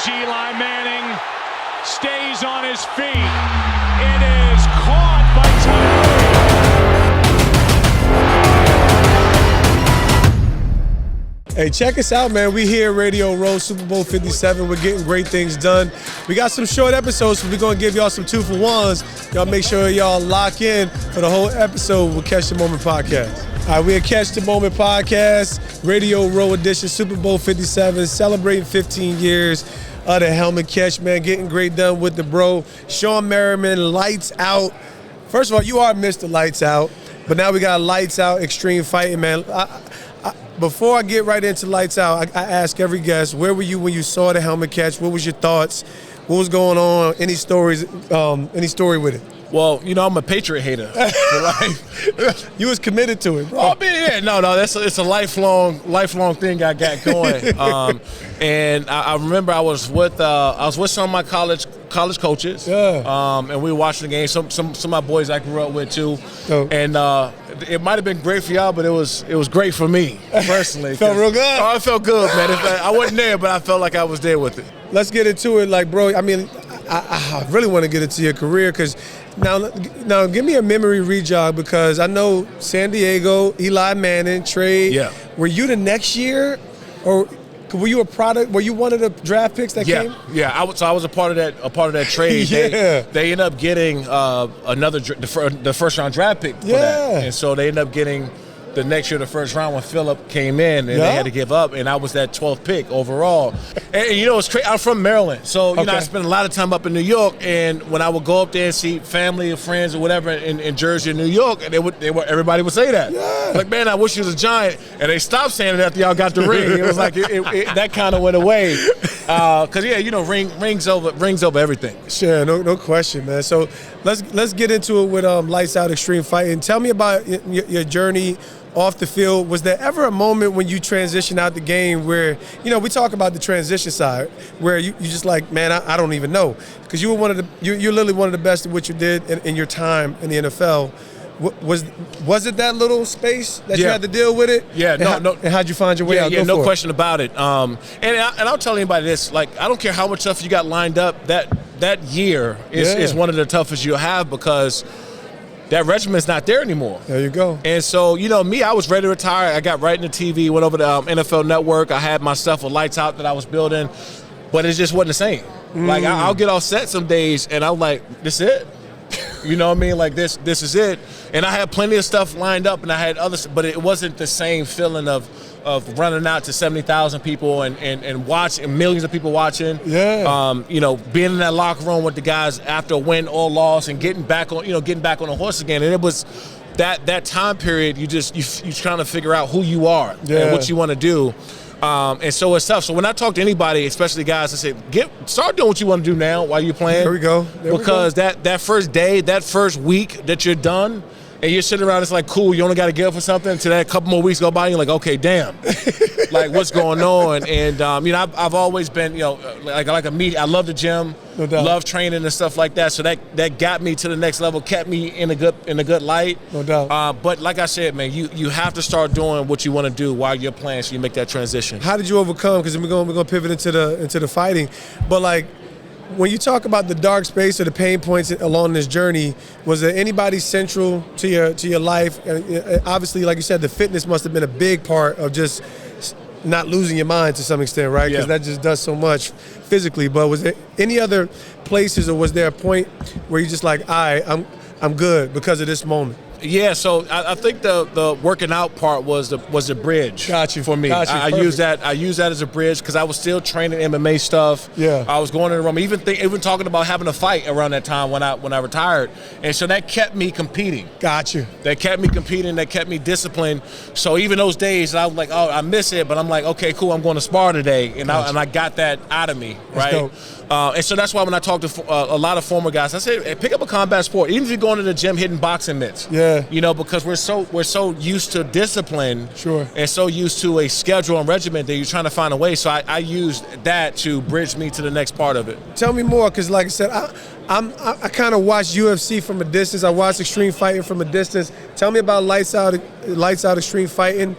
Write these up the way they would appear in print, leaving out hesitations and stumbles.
as Eli Manning stays on his feet. It is caught by Tyree. Hey, check us out, man. We here at Radio Row, Super Bowl 57. We're getting great things done. We got some short episodes, so we're going to give y'all some 2-for-1s. Y'all make sure y'all lock in for the whole episode with Catch the Moment podcast. All right, we're at Catch the Moment podcast, Radio Row edition, Super Bowl 57, celebrating 15 years of the helmet catch, man. Getting great done with the bro. Shawne Merriman, lights out. First of all, you are Mr. Lights Out, but now we got lights out, extreme fighting, man. Before I get right into lights out, I ask every guest, where were you when you saw the helmet catch? What was your thoughts? What was going on? Any stories? Any story with it? Well, you know, I'm a Patriot hater for life. You was committed to it, bro. Oh, man, no, it's a lifelong thing I got going. And I remember I was with some of my college coaches. Yeah. And we were watching the game. Some of my boys I grew up with too. Oh. And it might have been great for y'all, but it was great for me personally. Felt real good. Oh, it felt good, man. I wasn't there, but I felt like I was there with it. Let's get into it, like, bro. I mean, I really want to get into your career because now give me a memory re-jog because I know San Diego, Eli Manning, trade. Yeah. Were you the next year, or were you a product? Were you one of the draft picks that came? Yeah. I was a part of that trade. Yeah. They ended up getting the first round draft pick for that, and so they ended up getting the next year, the first round, when Phillip came in, and they had to give up, and I was that 12th pick overall. And you know, it's crazy. I'm from Maryland, so you know, I spent a lot of time up in New York, and when I would go up there and see family or friends or whatever in Jersey or New York, and everybody would say that. Yeah. Like, man, I wish you was a Giant, and they stopped saying it after y'all got the ring. It was like that kind of went away, because you know, rings over everything. Sure, no question, man. So let's get into it with Lights Out Extreme Fighting. Tell me about your journey off the field. Was there ever a moment when you transitioned out the game where, you know, we talk about the transition side, where you just like, man, I don't even know, because you were you're literally one of the best at what you did in your time in the NFL. Was it that little space that you had to deal with it? Yeah, no. And how'd you find your way out? Yeah, no question about it. And I'll tell anybody this: like, I don't care how much stuff you got lined up. That year is one of the toughest you'll have, because that regiment's not there anymore. There you go. And so, you know, me, I was ready to retire. I got right into TV, went over to NFL Network. I had my stuff with Lights Out that I was building, but it just wasn't the same. Like, I'll get off set some days, and I'm like, this it? You know what I mean? Like, this is it. And I had plenty of stuff lined up, and I had others, but it wasn't the same feeling of running out to 70,000 people and watching, millions of people watching. Yeah. You know, being in that locker room with the guys after a win or loss and getting back on the horse again. And it was that time period. You trying to figure out who you are and what you want to do. And so it's tough. So when I talk to anybody, especially guys, I say, start doing what you want to do now while you're playing. There we go. Because that first day, that first week that you're done, and you're sitting around, it's like, cool, you only got to get up for something. Until that couple more weeks go by, you're like, okay, damn. Like, what's going on? And, you know, I've always been, you know, like a media. I love the gym, no doubt. Love training and stuff like that. So that got me to the next level, kept me in a good light. No doubt. But like I said, man, you have to start doing what you want to do while you're playing, so you make that transition. How did you overcome? Because we're going to pivot into the fighting, but like, when you talk about the dark space or the pain points along this journey, was there anybody central to your life? Obviously, like you said, the fitness must have been a big part of just not losing your mind to some extent, right? Because that just does so much physically. But was there any other places, or was there a point where you just like, I'm good because of this moment? Yeah, so I think the working out part was the bridge. Got you. For me. I use that as a bridge, because I was still training MMA stuff. Yeah. I was going in the room, even talking about having a fight around that time when I retired, and so that kept me competing. Got you. That kept me competing. That kept me disciplined. So even those days, I was like, oh, I miss it, but I'm like, okay, cool, I'm going to spar today, and I got that out of me, right? And so that's why when I talk to a lot of former guys, I say, hey, pick up a combat sport, even if you're going to the gym hitting boxing mitts. Yeah. You know, because we're so used to discipline, sure, and so used to a schedule and regimen that you're trying to find a way. So I used that to bridge me to the next part of it. Tell me more, because like I said, I kind of watched UFC from a distance. I watched extreme fighting from a distance. Tell me about Lights Out Extreme Fighting.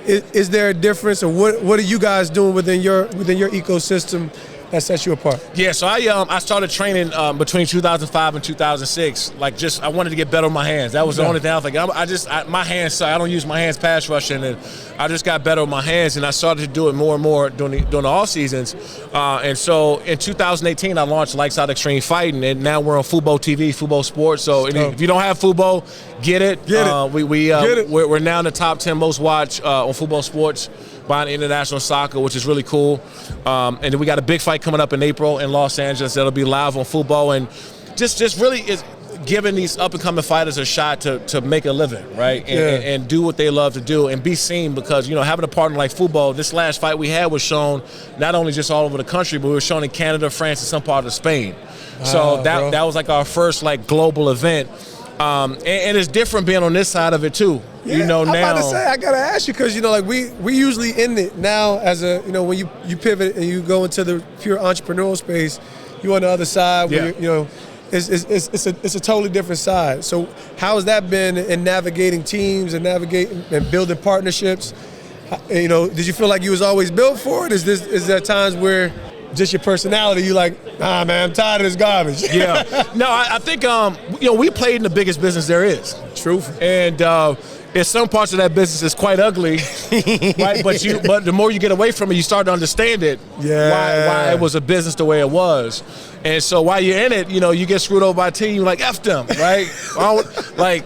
Is there a difference, or what are you guys doing within your ecosystem that sets you apart? Yeah, so I started training between 2005 and 2006. Like, just I wanted to get better with my hands. That was the only thing. I was like, my hands suck. I don't use my hands pass rushing, and I just got better with my hands, and I started to do it more and more during the off seasons. And so in 2018, I launched Lights Out Extreme Fighting, and now we're on Fubo TV, Fubo Sports. So if you don't have Fubo, get it. We're now in the top 10 most watched on Fubo Sports by international soccer, which is really cool. And then we got a big fight coming up in April in Los Angeles that'll be live on Fubo, and just really is giving these up-and-coming fighters a shot to make a living, right? And do what they love to do and be seen, because, having a partner like Fubo, this last fight we had was shown not only just all over the country, but we were shown in Canada, France, and some part of Spain. So that was like our first like global event. And it's different being on this side of it too. Yeah, now. I'm about to say, I gotta ask you, because like we usually end it now as a when you pivot and you go into the pure entrepreneurial space, you on the other side where it's a totally different side. So how has that been in navigating teams and navigating and building partnerships? Did you feel like you was always built for it? Is there times where just your personality, you like, nah, man, I'm tired of this garbage? Yeah. No, I think, we played in the biggest business there is. Truth. And in some parts of that business is quite ugly, right? But the more you get away from it, you start to understand it. Yeah. Why it was a business the way it was. And so while you're in it, you get screwed over by a team, like, F them, right?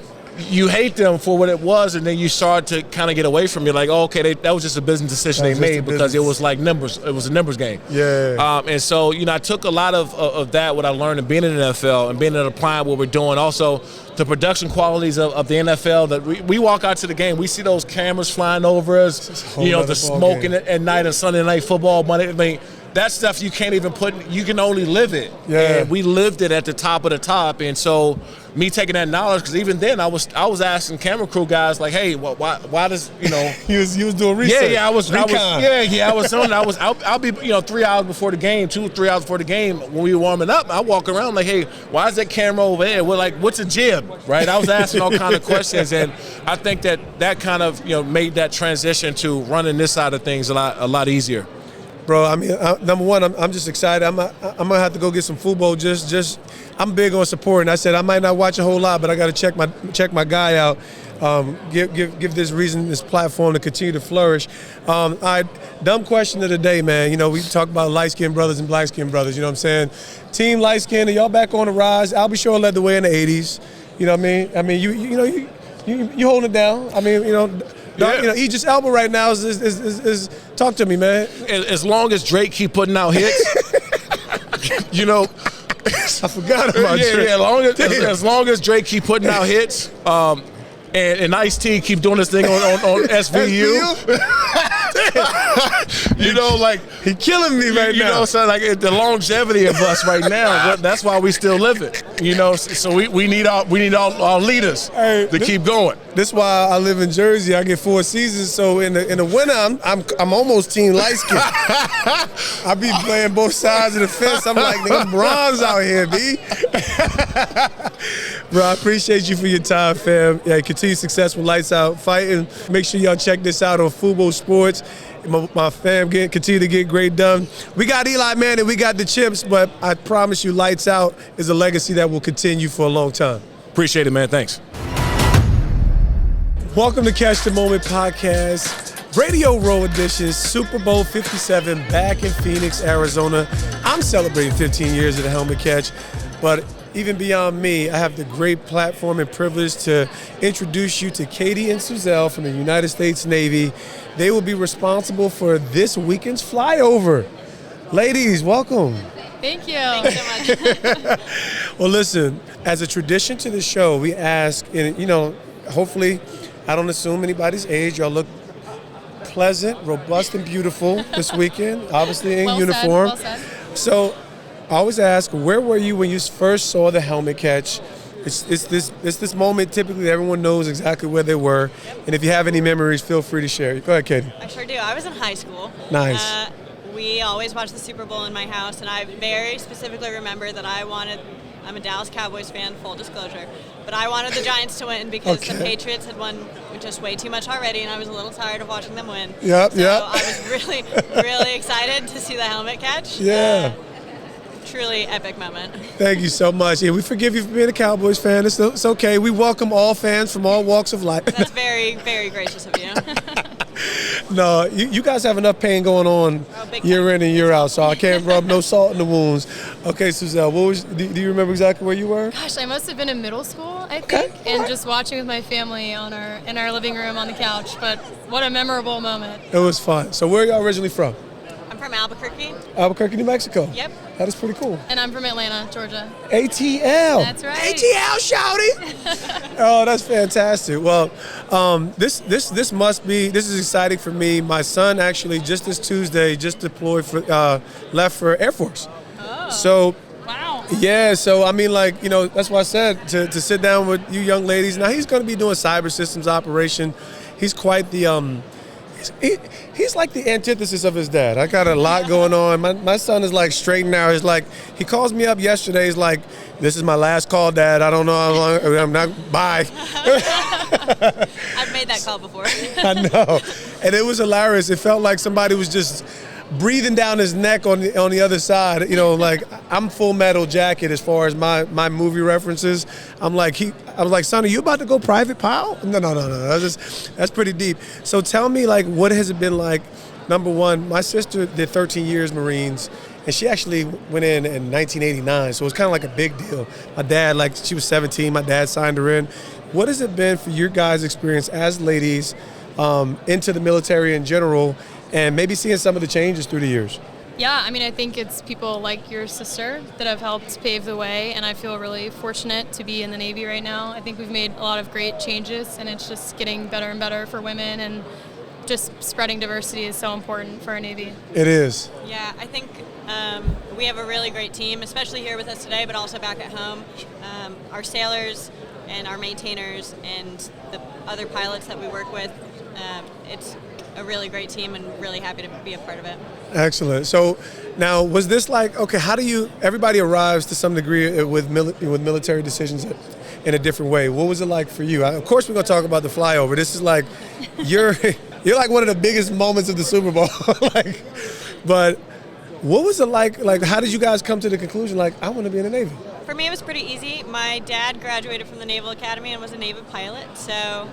You hate them for what it was, and then you start to kind of get away from it. Like, oh, okay, that was just a business decision they made because it was like numbers. It was a numbers game. Yeah. And so, I took a lot of that, what I learned in being in the NFL and being able to apply what we're doing. Also, the production qualities of the NFL, that we walk out to the game, we see those cameras flying over us, the smoking at night on Sunday Night Football, Monday. I mean, that stuff you can't even you can only live it. Yeah. And we lived it at the top of the top. And so me taking that knowledge, because even then I was asking camera crew guys, like, hey, why does, he was doing research. I was on. I'll be 3 hours before the game, 2-3 hours before the game, when we were warming up, I walk around like, hey, why is that camera over there? We're like, what's a jib, right? I was asking all kind of questions, and I think that kind of made that transition to running this side of things a lot easier. Bro, I mean, number one, I'm just excited. I'm gonna have to go get some Fubo. Just I'm big on supporting. I said I might not watch a whole lot, but I got to check my guy out. Give this platform to continue to flourish. All right, dumb question of the day, man. We talk about light-skinned brothers and black-skinned brothers. You know what I'm saying? Team light-skinned, are y'all back on the rise? I'll be sure led the way in the '80s. You know what I mean? You holding it down. I mean, Idris Elba right now is talk to me, man. As long as Drake keep putting out hits, I forgot about Drake. Yeah, as long as Drake keep putting out hits, and Ice-T keep doing this thing on SVU. He killing me right now. So like the longevity of us right now, that's why we still live it. So we need our leaders to keep going. This is why I live in Jersey. I get 4 seasons. So in the winter, I'm almost team light skin. I be playing both sides of the fence. I'm like, nigga, bronze out here, B. Bro, I appreciate you for your time, fam. Yeah, continue success with Lights Out Fighting. Make sure y'all check this out on Fubo Sports. My fam continue to get great done. We got Eli Manning, we got the chips, but I promise you, Lights Out is a legacy that will continue for a long time. Appreciate it, man. Thanks. Welcome to Catch the Moment podcast, Radio Row edition, Super Bowl 57, back in Phoenix, Arizona. I'm celebrating 15 years of the helmet catch, but even beyond me, I have the great platform and privilege to introduce you to Caitie and Suzelle from the United States Navy. They will be responsible for this weekend's flyover. Ladies, welcome. Thank you. Thanks so much. Well, listen, as a tradition to the show, we ask, and hopefully, I don't assume anybody's age. Y'all look pleasant, robust, and beautiful this weekend, obviously in uniform. Well said. So I always ask, where were you when you first saw the helmet catch? It's this moment typically that everyone knows exactly where they were. Yep. And if you have any memories, feel free to share. Go ahead, Caitie. I sure do. I was in high school. Nice. we always watch the Super Bowl in my house, and I very specifically remember that I'm a Dallas Cowboys fan, full disclosure, but I wanted the Giants to win because the Patriots had won just way too much already, and I was a little tired of watching them win. Yep. I was really, really excited to see the helmet catch. Yeah. Truly epic moment. Thank you so much. Yeah, we forgive you for being a Cowboys fan. It's okay. We welcome all fans from all walks of life. That's very, very gracious of you. No, you guys have enough pain going on year in and year out, so I can't rub no salt in the wounds. Okay, Suzelle, do you remember exactly where you were? Gosh, I must have been in middle school, I think, and just watching with my family in our living room on the couch. But what a memorable moment. It was fun. So where are y'all originally from? I'm from Albuquerque. Albuquerque, New Mexico. Yep. That is pretty cool. And I'm from Atlanta, Georgia. ATL. That's right. ATL, Shawne. Oh, that's fantastic. Well, this is exciting for me. My son actually just this Tuesday just deployed left for Air Force. Oh. So. Wow. Yeah, so I mean, like, that's why I said to sit down with you young ladies. Now he's going to be doing cyber systems operation. He's quite the he's like the antithesis of his dad. I got a lot going on. My son is like straight now. He's like, he calls me up yesterday. He's like, this is my last call, Dad. I don't know how long. I'm not. Bye. I've made that call before. I know, and it was hilarious. It felt like somebody was just breathing down his neck on the other side. Like I'm Full Metal Jacket as far as my movie references. I was like, son, are you about to go Private Pile? No. That's pretty deep. So tell me, like, what has it been like? Number one, my sister did 13 years Marines, and she actually went in 1989, so it was kind of like a big deal. My dad, like, she was 17, my dad signed her in. What has it been for your guys' experience as ladies into the military in general, and maybe seeing some of the changes through the years? Yeah, I mean, I think it's people like your sister that have helped pave the way, and I feel really fortunate to be in the Navy right now. I think we've made a lot of great changes, and it's just getting better and better for women, and just spreading diversity is so important for our Navy. It is. Yeah, I think we have a really great team, especially here with us today, but also back at home. Our sailors and our maintainers and the other pilots that we work with, it's a really great team and really happy to be a part of it. Excellent. So now, was this like, okay, everybody arrives to some degree with military decisions in a different way. What was it like for you? Of course, we're going to talk about the flyover. This is like, you're like one of the biggest moments of the Super Bowl. But what was it like? Like, how did you guys come to the conclusion, like, I want to be in the Navy? For me, it was pretty easy. My dad graduated from the Naval Academy and was a Navy pilot, so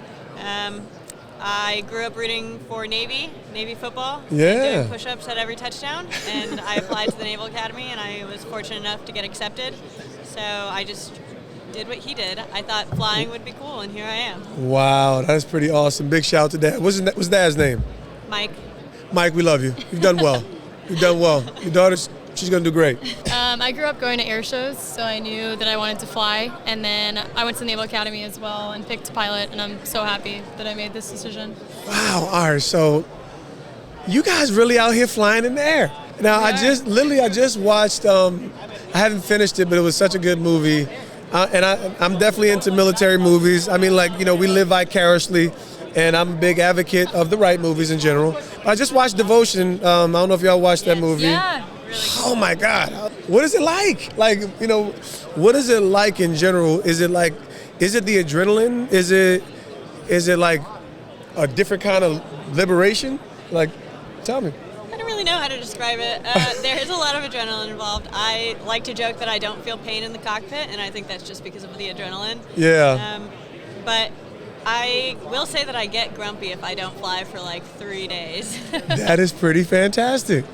I grew up rooting for Navy football, doing push-ups at every touchdown, and I applied to the Naval Academy, and I was fortunate enough to get accepted. So I just did what he did. I thought flying would be cool, and here I am. Wow, that's pretty awesome. Big shout out to Dad. What's Dad's name? Mike. Mike, we love you. You've done well. You've done well. Your daughter's, she's going to do great. I grew up going to air shows, so I knew that I wanted to fly. And then I went to the Naval Academy as well and picked pilot, and I'm so happy that I made this decision. Wow, all right, so you guys really out here flying in the air. Now, I just watched, I haven't finished it, but it was such a good movie. And I'm definitely into military movies. I mean, like, we live vicariously, and I'm a big advocate of the right movies in general. I just watched Devotion. I don't know if y'all watched that movie. Yeah. Really Oh my God. What is it like? Like, what is it like in general? Is it the adrenaline? Is it like a different kind of liberation? Like, tell me. I don't really know how to describe it. There is a lot of adrenaline involved. I like to joke that I don't feel pain in the cockpit, and I think that's just because of the adrenaline. Yeah. But I will say that I get grumpy if I don't fly for like 3 days. That is pretty fantastic.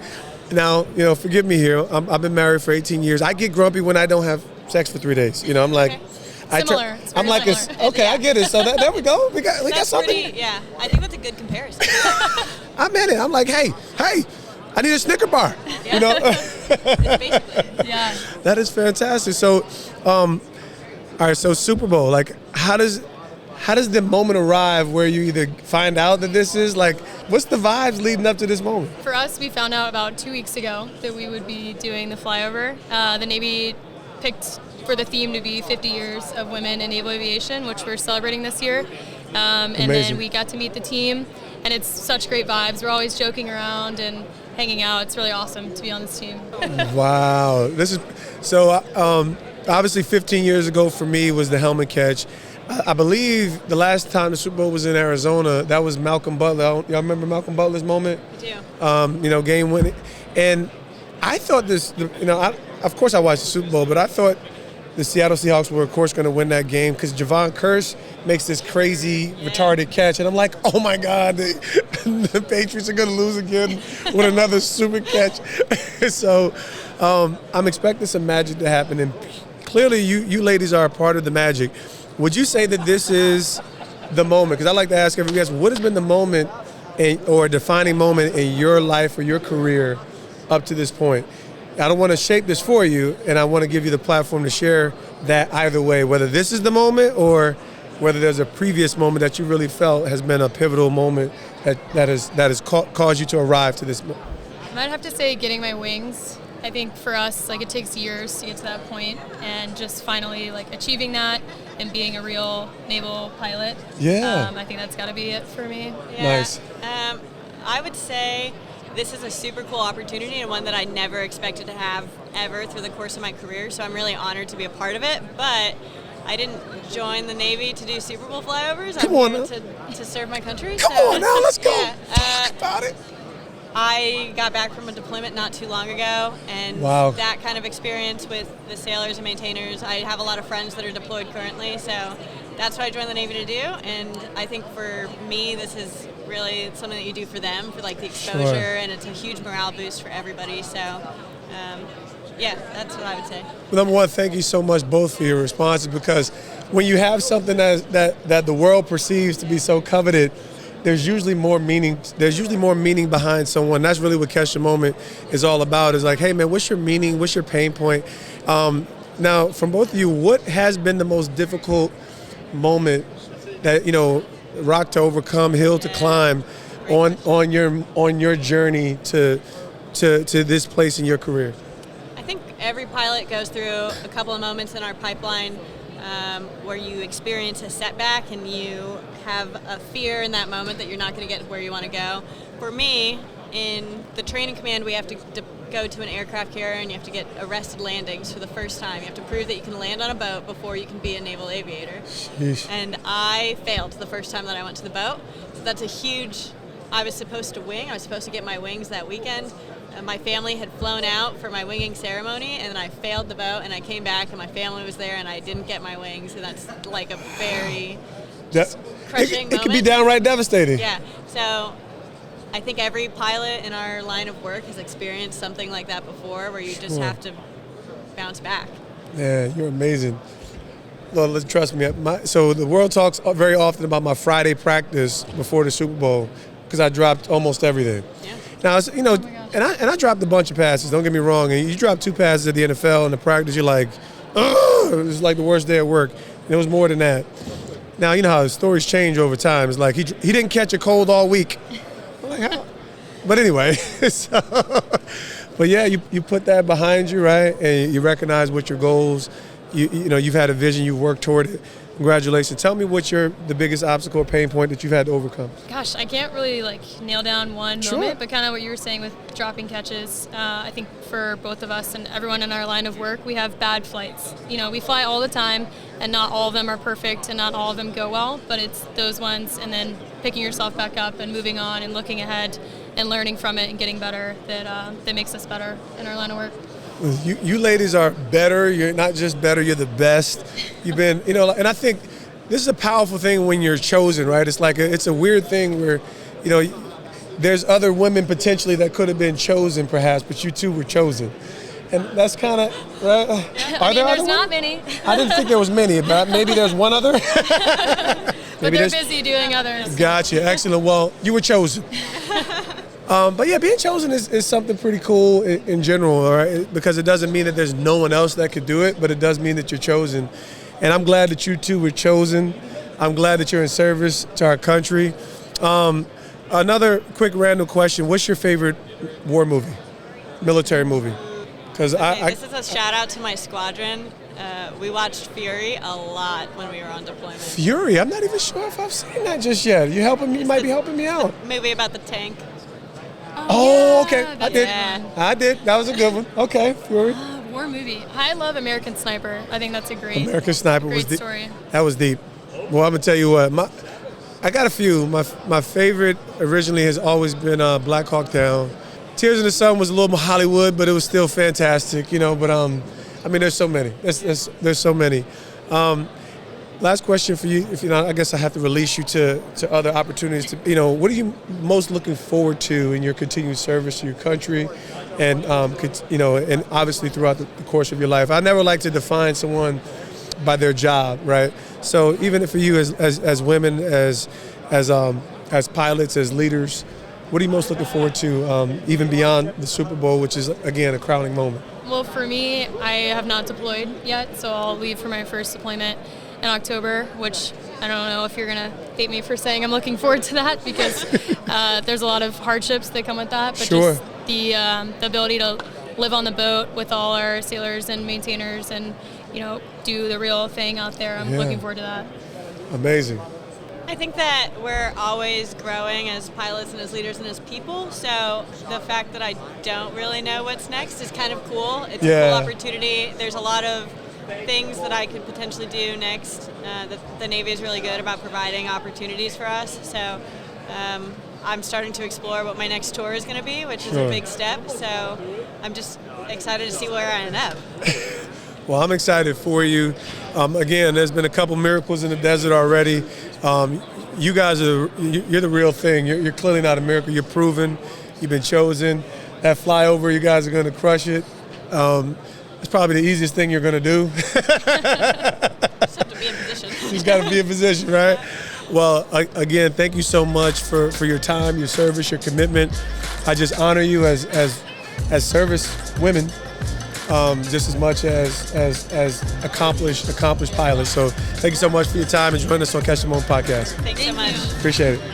Now, forgive me here. I've been married for 18 years. I get grumpy when I don't have sex for 3 days. I'm like, okay. Similar. I'm like, similar. okay, I get it. So there we go. We got something. Yeah, I think that's a good comparison. I'm in it. I'm like, hey, I need a Snicker bar. Yeah. Basically. Yeah. That is fantastic. So, all right. So Super Bowl, like, how does the moment arrive where you either find out that this is like, what's the vibes leading up to this moment? For us, we found out about 2 weeks ago that we would be doing the flyover. The Navy picked for the theme to be 50 years of women in naval aviation, which we're celebrating this year. And then we got to meet the team, and it's such great vibes. We're always joking around, and hanging out. It's really awesome to be on this team. Wow. This is so obviously 15 years ago for me was the helmet catch. I believe the last time the Super Bowl was in Arizona, that was Malcolm Butler. Y'all remember Malcolm Butler's moment? I do. Game winning. And I thought of course I watched the Super Bowl, but I thought the Seattle Seahawks were, of course, going to win that game because Javon Kearse makes this crazy, retarded catch. And I'm like, oh, my God, the Patriots are going to lose again with another super catch. So I'm expecting some magic to happen. And clearly you ladies are a part of the magic. Would you say that this is the moment? Because I like to ask every guest, what has been the moment or a defining moment in your life or your career up to this point? I don't want to shape this for you, and I want to give you the platform to share that either way, whether this is the moment or whether there's a previous moment that you really felt has been a pivotal moment that has caused you to arrive to this moment. I might have to say getting my wings. I think for us, it takes years to get to that point, and just finally achieving that and being a real naval pilot. Yeah. I think that's got to be it for me. Yeah. Nice. I would say this is a super cool opportunity and one that I never expected to have ever through the course of my career. So I'm really honored to be a part of it. But I didn't join the Navy to do Super Bowl flyovers. Come on now. To serve my country. Come on now, let's go. Yeah, Talk about it. I got back from a deployment not too long ago, and wow. That kind of experience with the sailors and maintainers, I have a lot of friends that are deployed currently, so that's what I joined the Navy to do. And I think for me, this is really something that you do for them, for the exposure, sure. And it's a huge morale boost for everybody. So, yeah, that's what I would say. Well, number one, thank you so much both for your responses, because when you have something that the world perceives to be so coveted, there's usually more meaning. There's usually more meaning behind someone. That's really what Catch the Moment is all about. Is hey man, what's your meaning? What's your pain point? Now, from both of you, what has been the most difficult moment that rock to overcome, hill to climb, on your journey to this place in your career? I think every pilot goes through a couple of moments in our pipeline where you experience a setback and you have a fear in that moment that you're not going to get where you want to go. For me, in the training command, we have to go to an aircraft carrier and you have to get arrested landings for the first time. You have to prove that you can land on a boat before you can be a naval aviator. Sheesh. And I failed the first time that I went to the boat. So that's a huge, I was supposed to wing. I was supposed to get my wings that weekend. My family had flown out for my winging ceremony, and then I failed the boat, and I came back, and my family was there, and I didn't get my wings, and that's a very crushing moment. It can be downright devastating. Yeah, so I think every pilot in our line of work has experienced something like that before, where you just have to bounce back. Yeah, you're amazing. Well, trust me. So the world talks very often about my Friday practice before the Super Bowl, because I dropped almost everything. Yeah. Now, and I dropped a bunch of passes, don't get me wrong. And you drop 2 passes at the NFL, and the practice, you're like, ugh, it was like the worst day at work. And it was more than that. Now, you know how stories change over time. It's like he didn't catch a cold all week. I'm like, how? But anyway, but yeah, you put that behind you, right? And you recognize what your goals, you've had a vision, you've worked toward it. Congratulations. Tell me what's the biggest obstacle or pain point that you've had to overcome. Gosh, I can't really nail down one moment, but kind of what you were saying with dropping catches. I think for both of us and everyone in our line of work, we have bad flights. We fly all the time, and not all of them are perfect, and not all of them go well, but it's those ones, and then picking yourself back up and moving on and looking ahead and learning from it and getting better that makes us better in our line of work. You ladies are better. You're not just better, you're the best. You've been, and I think this is a powerful thing when you're chosen, right? It's it's a weird thing where, there's other women potentially that could have been chosen perhaps, but you two were chosen. And that's kind of, right? There's not many. I didn't think there was many, but maybe there's one other. But they're busy doing others. Gotcha. Excellent. Well, you were chosen. But yeah, being chosen is something pretty cool in general, all right? Because it doesn't mean that there's no one else that could do it, but it does mean that you're chosen. And I'm glad that you two were chosen. I'm glad that you're in service to our country. Another quick random question. What's your favorite war movie, military movie? Because this is a shout out to my squadron. We watched Fury a lot when we were on deployment. Fury? I'm not even sure if I've seen that just yet. You might be helping me out. Movie about the tank. Oh, okay. I did. Yeah. I did. That was a good one. Okay, Fury. War movie. I love American Sniper. I think that's a great Sniper was deep. story. That was deep. Well, I'm gonna tell you what. I got a few. My favorite originally has always been Black Hawk Down. Tears in the Sun was a little more Hollywood, but it was still fantastic, you know. But I mean, there's so many. There's so many. Last question for you. If you know, I guess I have to release you to other opportunities. To, you know, what are you most looking forward to in your continued service to your country, and you know, and obviously throughout the course of your life? I never like to define someone by their job, right? So even for you as women, as pilots, as leaders, what are you most looking forward to, even beyond the Super Bowl, which is again a crowning moment? Well, for me, I have not deployed yet, so I'll leave for my first deployment in October, which I don't know if you're going to hate me for saying I'm looking forward to that, because there's a lot of hardships that come with that. But sure. Just the ability to live on the boat with all our sailors and maintainers and, you know, do the real thing out there. I'm looking forward to that. Amazing. I think that we're always growing as pilots and as leaders and as people, so the fact that I don't really know what's next is kind of cool. It's a cool opportunity. There's a lot of things that I could potentially do next. The Navy is really good about providing opportunities for us, so I'm starting to explore what my next tour is going to be, which is a big step, so I'm just excited to see where I end up. Well, I'm excited for you. Again, there's been a couple miracles in the desert already. You guys you're the real thing. You're clearly not a miracle. You're proven. You've been chosen. That flyover, you guys are going to crush it. It's probably the easiest thing you're going to do. Just have to be in position. Just got to be in position, right? Well, again, thank you so much for your time, your service, your commitment. I just honor you as service women. Just as much as accomplished pilots. So thank you so much for your time and joining us on Catch the Moment podcast. Thanks so much. Appreciate it.